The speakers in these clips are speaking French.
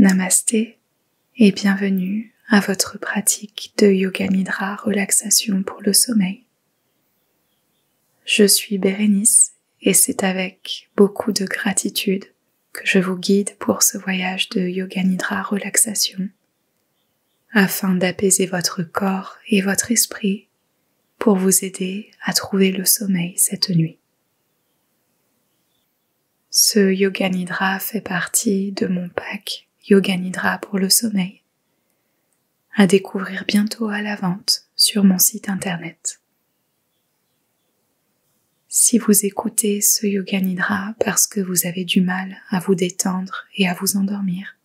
Namasté et bienvenue à votre pratique de Yoga Nidra relaxation pour le sommeil. Je suis Bérénice et c'est avec beaucoup de gratitude que je vous guide pour ce voyage de Yoga Nidra relaxation afin d'apaiser votre corps et votre esprit pour vous aider à trouver le sommeil cette nuit. Ce Yoga Nidra fait partie de mon pack Yoga Nidra pour le sommeil, à découvrir bientôt à la vente sur mon site internet. Si vous écoutez ce Yoga Nidra parce que vous avez du mal à vous détendre et à vous endormir,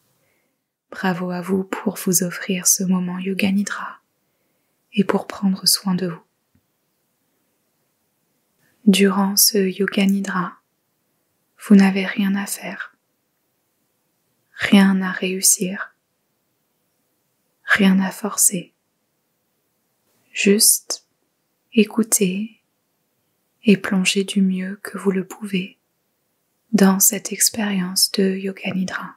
bravo à vous pour vous offrir ce moment Yoga Nidra et pour prendre soin de vous. Durant ce Yoga Nidra, vous n'avez rien à faire, rien à réussir, rien à forcer. Juste écoutez et plongez du mieux que vous le pouvez dans cette expérience de Yoga Nidra.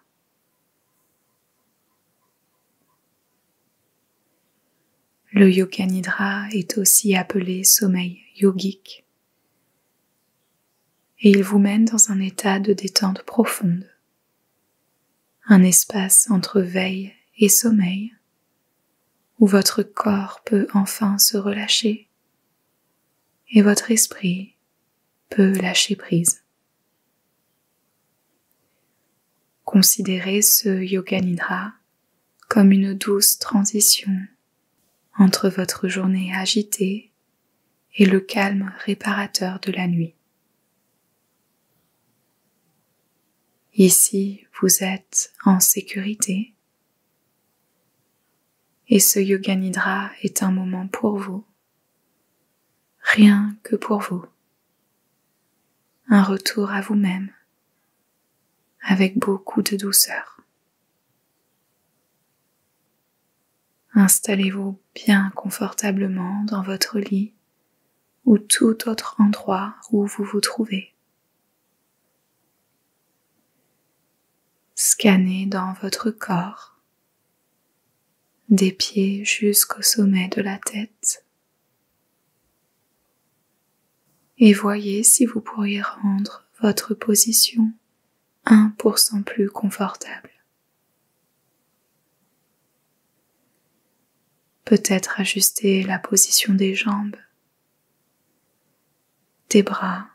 Le Yoga Nidra est aussi appelé sommeil yogique et il vous mène dans un état de détente profonde, un espace entre veille et sommeil où votre corps peut enfin se relâcher et votre esprit peut lâcher prise. Considérez ce Yoga Nidra comme une douce transition entre votre journée agitée et le calme réparateur de la nuit. Ici, vous êtes en sécurité et ce Yoga Nidra est un moment pour vous, rien que pour vous, un retour à vous-même avec beaucoup de douceur. Installez-vous bien confortablement dans votre lit ou tout autre endroit où vous vous trouvez. Scannez dans votre corps, des pieds jusqu'au sommet de la tête, et voyez si vous pourriez rendre votre position 1% plus confortable. Peut-être ajuster la position des jambes, des bras,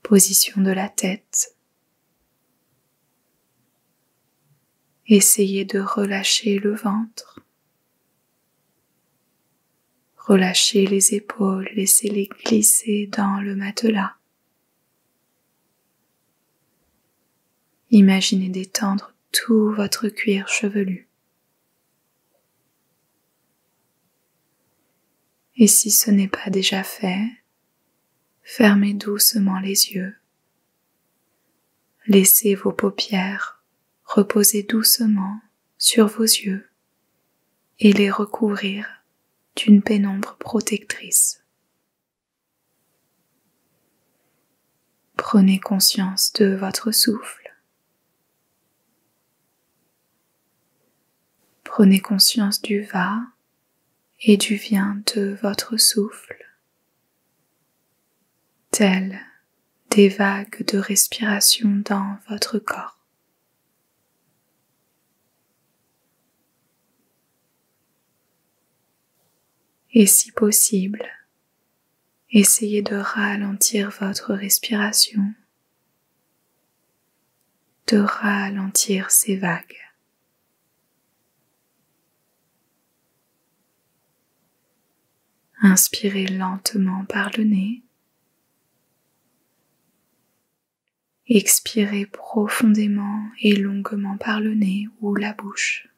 position de la tête. Essayez de relâcher le ventre. Relâchez les épaules, laissez-les glisser dans le matelas. Imaginez détendre tout votre cuir chevelu. Et si ce n'est pas déjà fait, fermez doucement les yeux. Laissez vos paupières reposer doucement sur vos yeux et les recouvrir d'une pénombre protectrice. Prenez conscience de votre souffle. Prenez conscience du va et du vient de votre souffle, telles des vagues de respiration dans votre corps. Et si possible, essayez de ralentir votre respiration, de ralentir ces vagues. Inspirez lentement par le nez. Expirez profondément et longuement par le nez ou la bouche.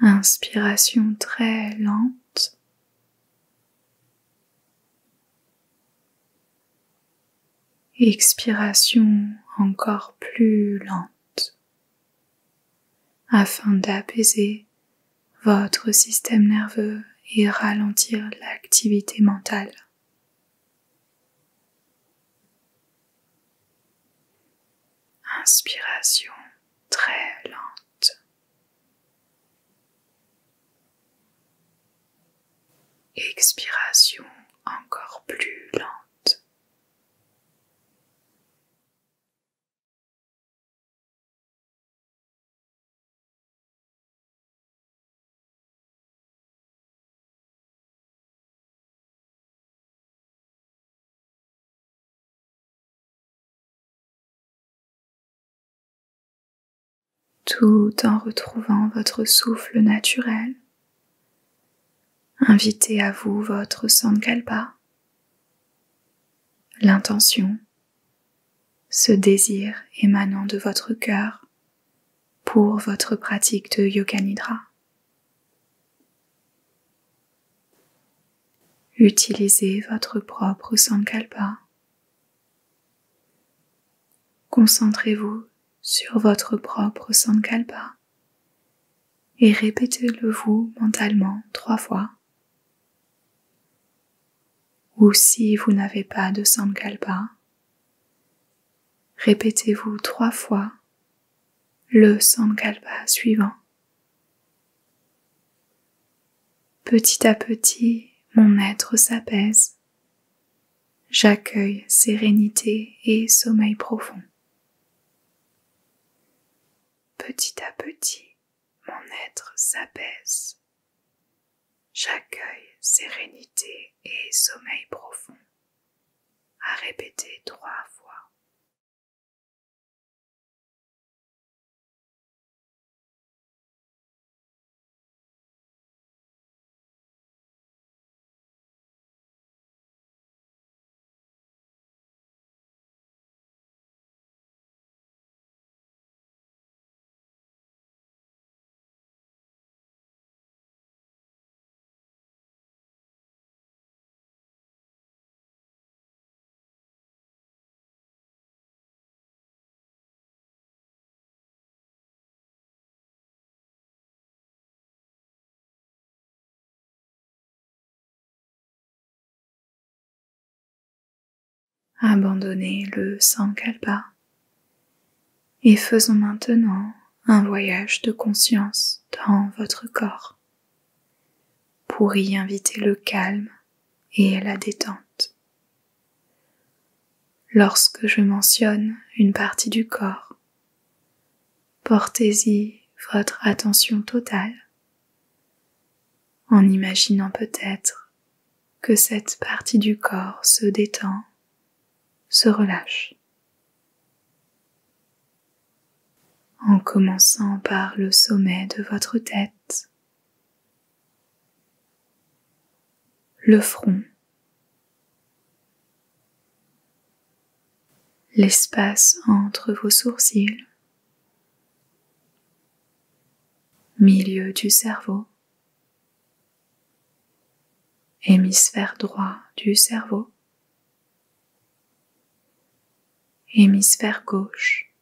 Inspiration très lente. Expiration encore plus lente afin d'apaiser votre système nerveux et ralentir l'activité mentale. Inspiration très lente. Expiration encore plus lente. Tout en retrouvant votre souffle naturel. Invitez à vous votre Sankalpa, l'intention, ce désir émanant de votre cœur pour votre pratique de Yoga Nidra. Utilisez votre propre Sankalpa. Concentrez-vous sur votre propre Sankalpa et répétez-le vous mentalement 3 fois. Ou si vous n'avez pas de Sankalpa, répétez-vous 3 fois le Sankalpa suivant. Petit à petit, mon être s'apaise. J'accueille sérénité et sommeil profond. Petit à petit, mon être s'apaise. J'accueille sérénité et sommeil profond. À répéter 3 fois. Abandonnez le Sankalpa et faisons maintenant un voyage de conscience dans votre corps pour y inviter le calme et la détente. Lorsque je mentionne une partie du corps, portez-y votre attention totale en imaginant peut-être que cette partie du corps se détend, se relâche. En commençant par le sommet de votre tête, le front, l'espace entre vos sourcils, milieu du cerveau, hémisphère droit du cerveau, hémisphère gauche,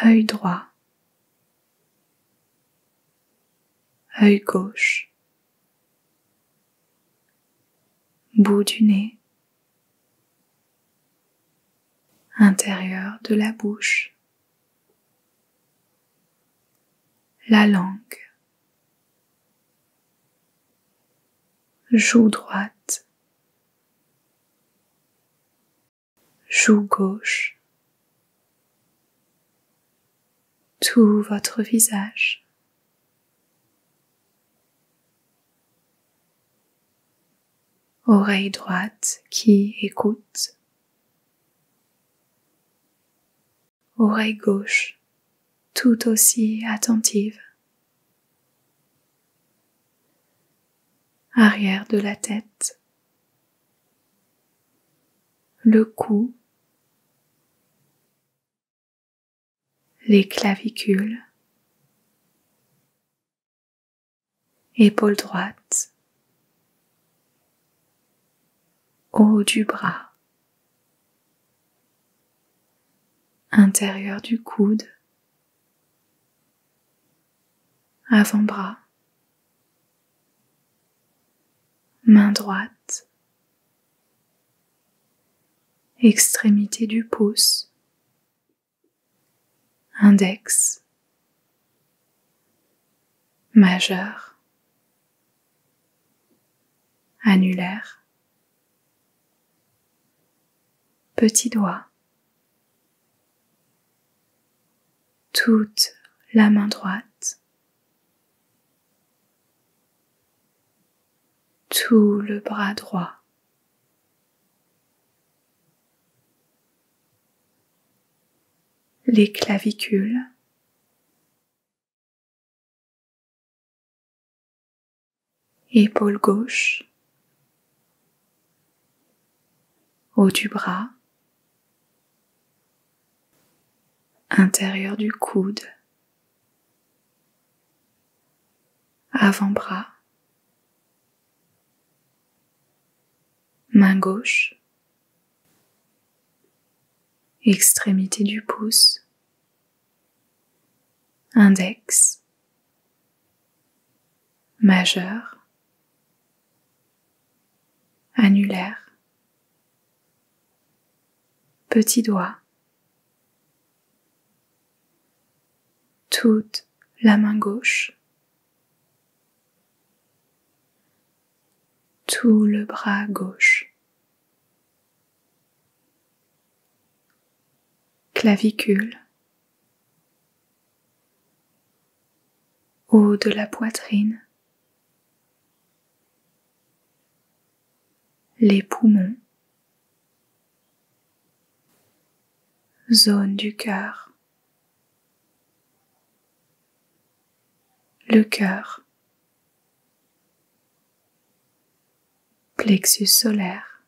œil droit, œil gauche, bout du nez, intérieur de la bouche, la langue, joue droite, joue gauche, tout votre visage. Oreille droite qui écoute, oreille gauche tout aussi attentive, arrière de la tête, le cou, les clavicules, épaule droite, haut du bras, intérieur du coude, avant-bras, main droite, extrémité du pouce, index, majeur, annulaire, petit doigt, toute la main droite, tout le bras droit, les clavicules, épaule gauche, haut du bras, intérieur du coude, avant-bras, main gauche, extrémité du pouce, index, majeur, annulaire, petit doigt, toute la main gauche, tout le bras gauche, clavicule, haut de la poitrine, les poumons, zone du cœur, le cœur, plexus solaire,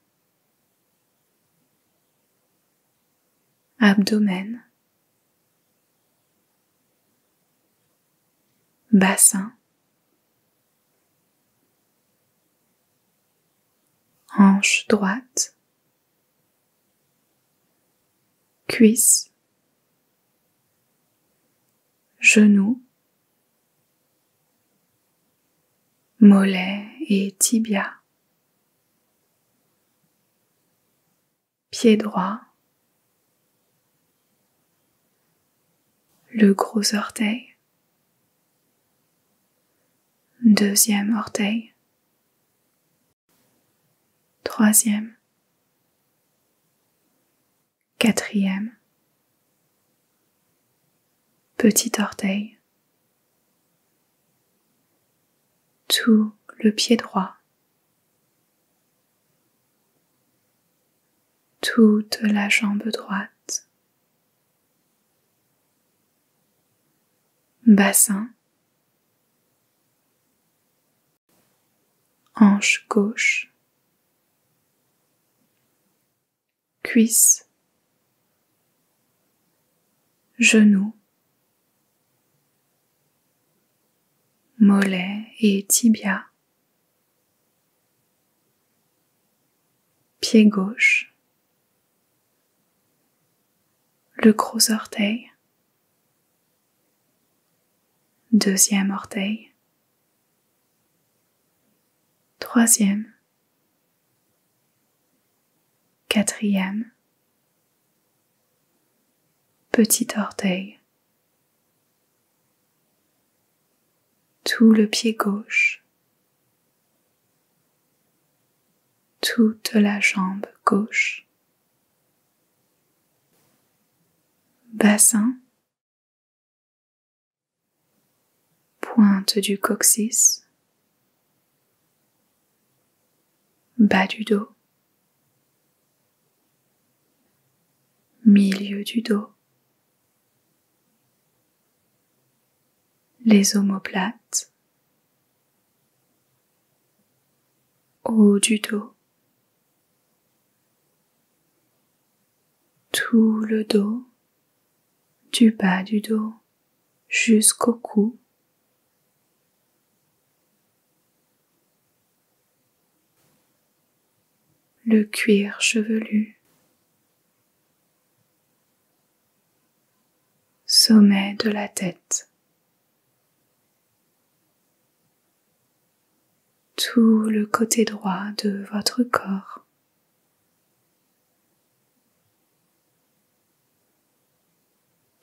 abdomen, bassin, hanche droite, cuisse, genou, mollet et tibia, pied droit, le gros orteil, deuxième orteil, troisième, quatrième, petit orteil, tout le pied droit, toute la jambe droite, bassin, hanche gauche, cuisse, genou, mollet et tibia, pied gauche, le gros orteil, deuxième orteil, troisième, quatrième, petit orteil, tout le pied gauche, toute la jambe gauche, bassin, pointe du coccyx, bas du dos, milieu du dos, les omoplates, haut du dos, tout le dos, du bas du dos jusqu'au cou, le cuir chevelu, sommet de la tête, tout le côté droit de votre corps,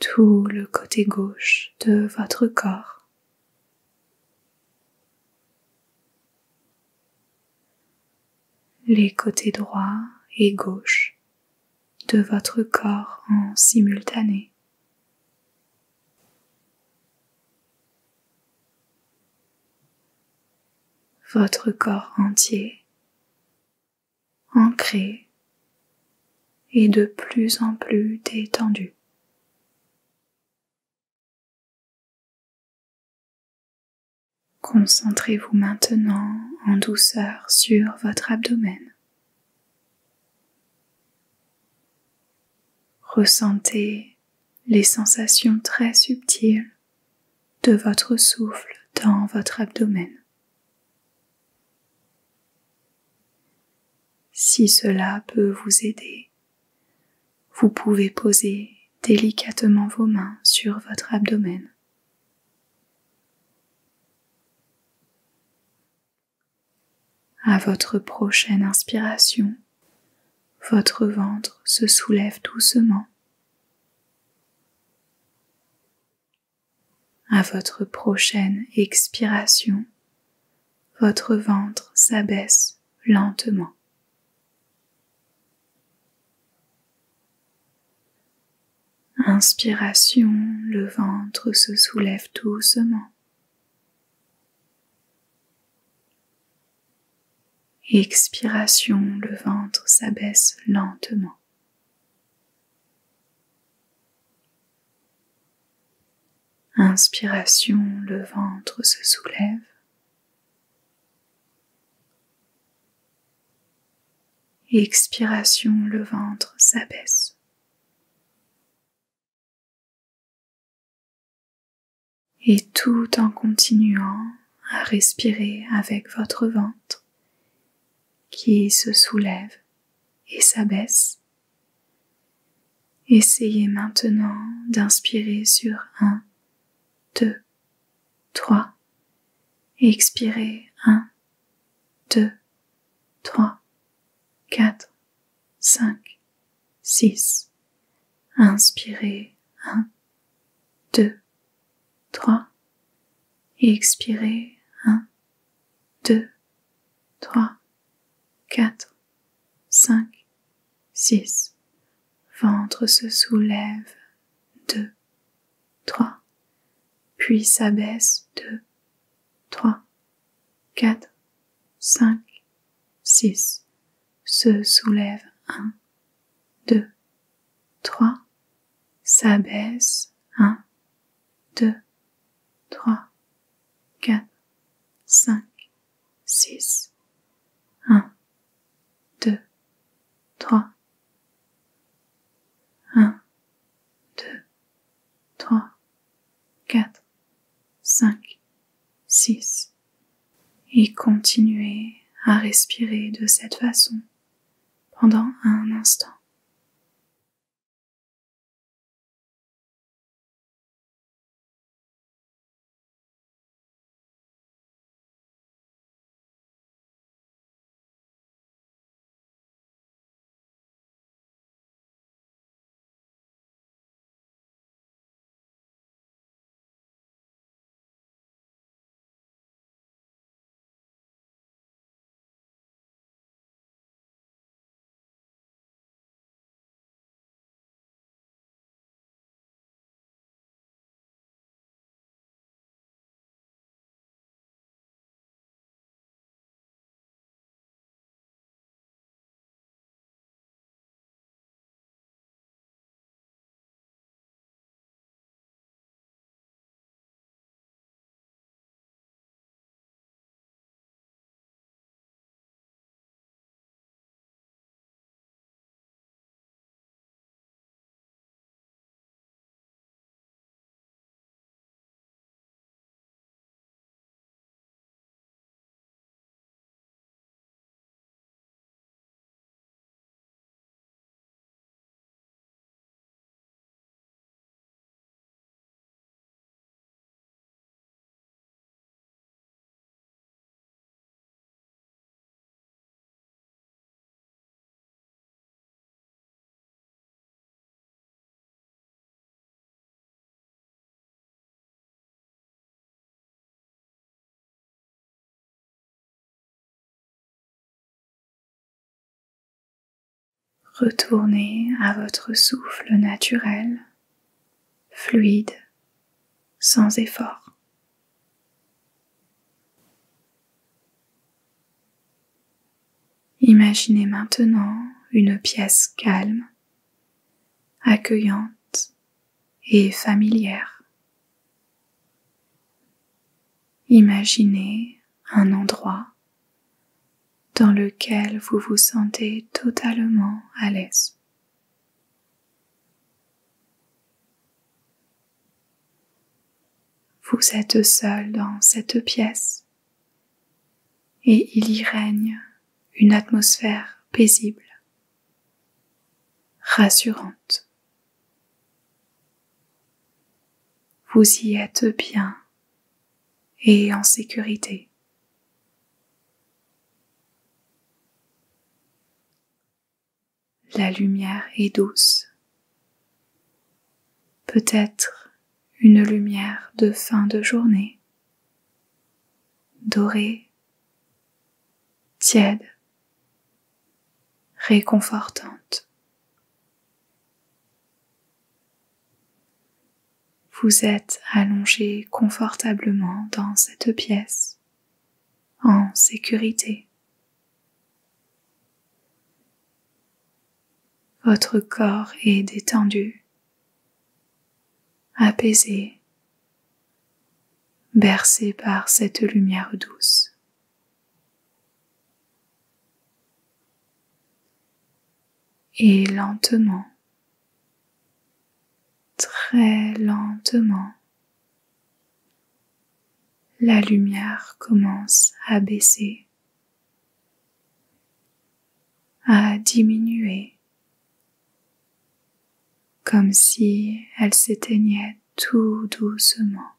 tout le côté gauche de votre corps. Les côtés droit et gauche de votre corps en simultané. Votre corps entier, ancré et de plus en plus détendu. Concentrez-vous maintenant en douceur sur votre abdomen. Ressentez les sensations très subtiles de votre souffle dans votre abdomen. Si cela peut vous aider, vous pouvez poser délicatement vos mains sur votre abdomen. À votre prochaine inspiration, votre ventre se soulève doucement. À votre prochaine expiration, votre ventre s'abaisse lentement. Inspiration, le ventre se soulève doucement. Expiration, le ventre s'abaisse lentement. Inspiration, le ventre se soulève. Expiration, le ventre s'abaisse. Et tout en continuant à respirer avec votre ventre qui se soulève et s'abaisse, essayez maintenant d'inspirer sur 1, 2, 3, expirez 1, 2, 3, 4, 5, 6, inspirez 1, 2, 3, expirez 1, 2, 3, 4, 5, 6, ventre se soulève, 2, 3, puis s'abaisse, 2, 3, 4, 5, 6, se soulève, 1, 2, 3, s'abaisse, 1, 2, 3, 4, 5, 6, 1, 2, 3, 1, 2, 3, 4, 5, 6 et continuez à respirer de cette façon pendant un instant. Retournez à votre souffle naturel, fluide, sans effort. Imaginez maintenant une pièce calme, accueillante et familière. Imaginez un endroit dans lequel vous vous sentez totalement à l'aise. Vous êtes seul dans cette pièce et il y règne une atmosphère paisible, rassurante. Vous y êtes bien et en sécurité. La lumière est douce, peut-être une lumière de fin de journée, dorée, tiède, réconfortante. Vous êtes allongé confortablement dans cette pièce, en sécurité. Votre corps est détendu, apaisé, bercé par cette lumière douce. Et lentement, très lentement, la lumière commence à baisser, à diminuer, comme si elle s'éteignait tout doucement.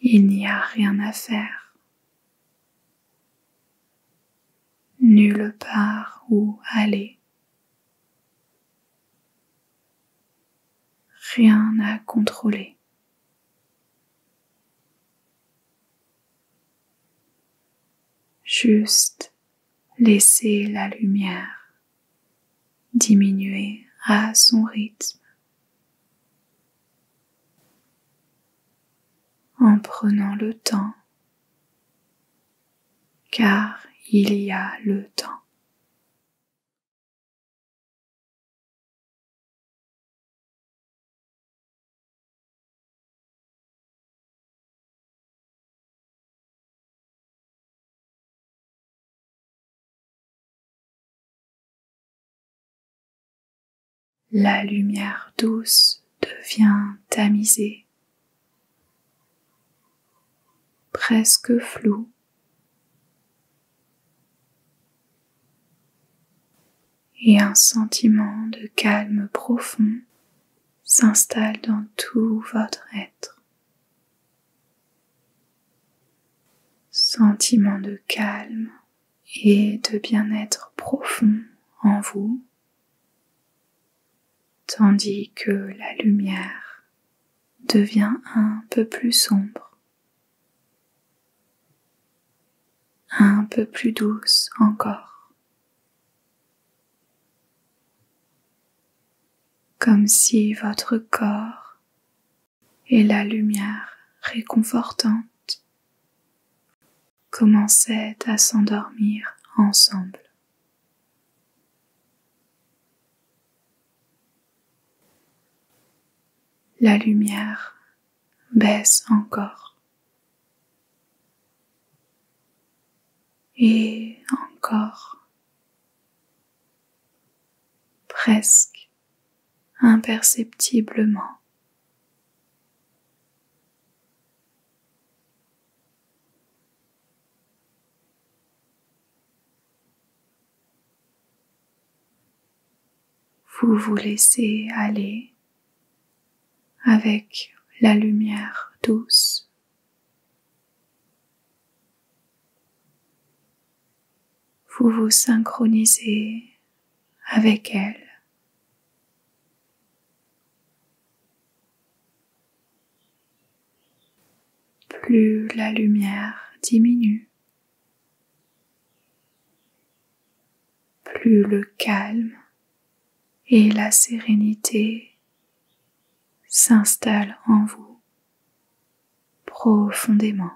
Il n'y a rien à faire, nulle part où aller, rien à contrôler. Juste laisser la lumière diminuer à son rythme, en prenant le temps, car il y a le temps. La lumière douce devient tamisée, presque floue. Et un sentiment de calme profond s'installe dans tout votre être. Sentiment de calme et de bien-être profond en vous, tandis que la lumière devient un peu plus sombre, un peu plus douce encore, comme si votre corps et la lumière réconfortante commençaient à s'endormir ensemble. La lumière baisse encore. Et encore, presque imperceptiblement. Vous vous laissez aller avec la lumière douce. Vous vous synchronisez avec elle. Plus la lumière diminue, plus le calme et la sérénité s'installent en vous profondément.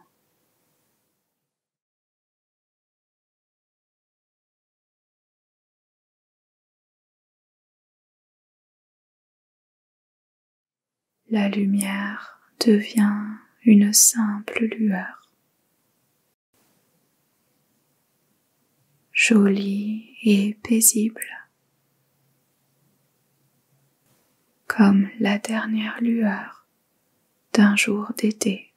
La lumière devient une simple lueur, jolie et paisible, comme la dernière lueur d'un jour d'été.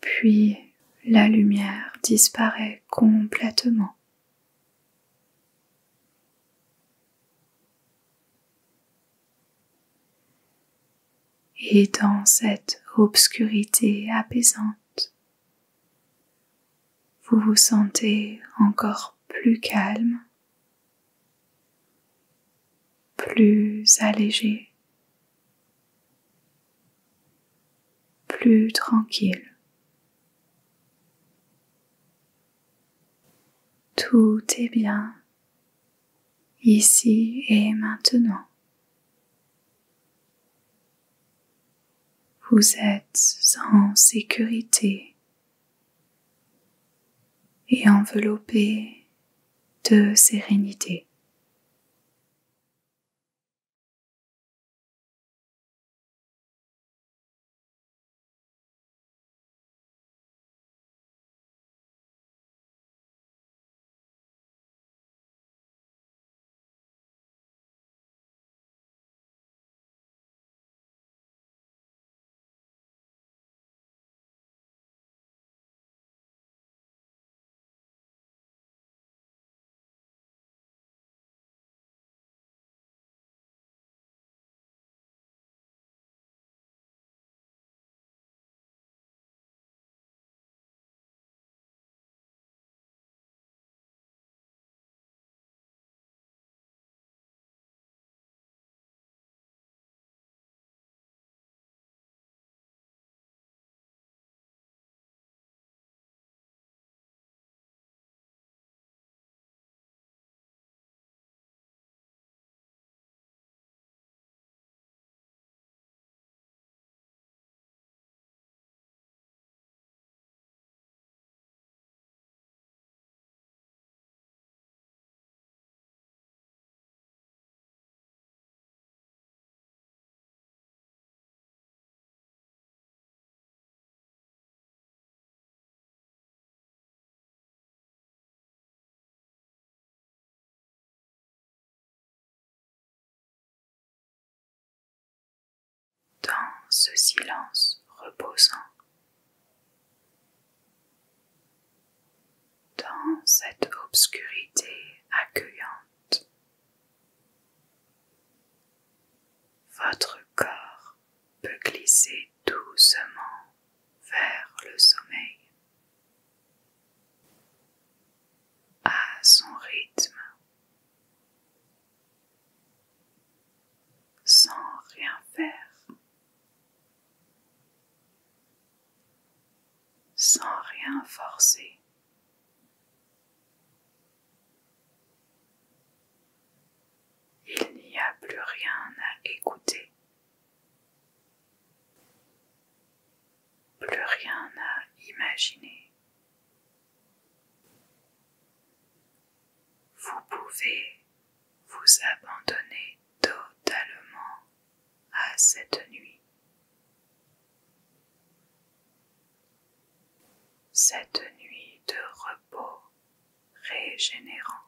Puis la lumière disparaît complètement. Et dans cette obscurité apaisante, vous vous sentez encore plus calme, plus allégé, plus tranquille. Tout est bien, ici et maintenant. Vous êtes en sécurité et enveloppé de sérénité. Dans ce silence reposant, dans cette obscurité accueillante, votre corps peut glisser doucement vers le sommeil, à son rythme, sans rien faire, sans rien forcer. Il n'y a plus rien à écouter, plus rien à imaginer. Vous pouvez vous abandonner totalement à cette nuit. Cette nuit de repos régénérant.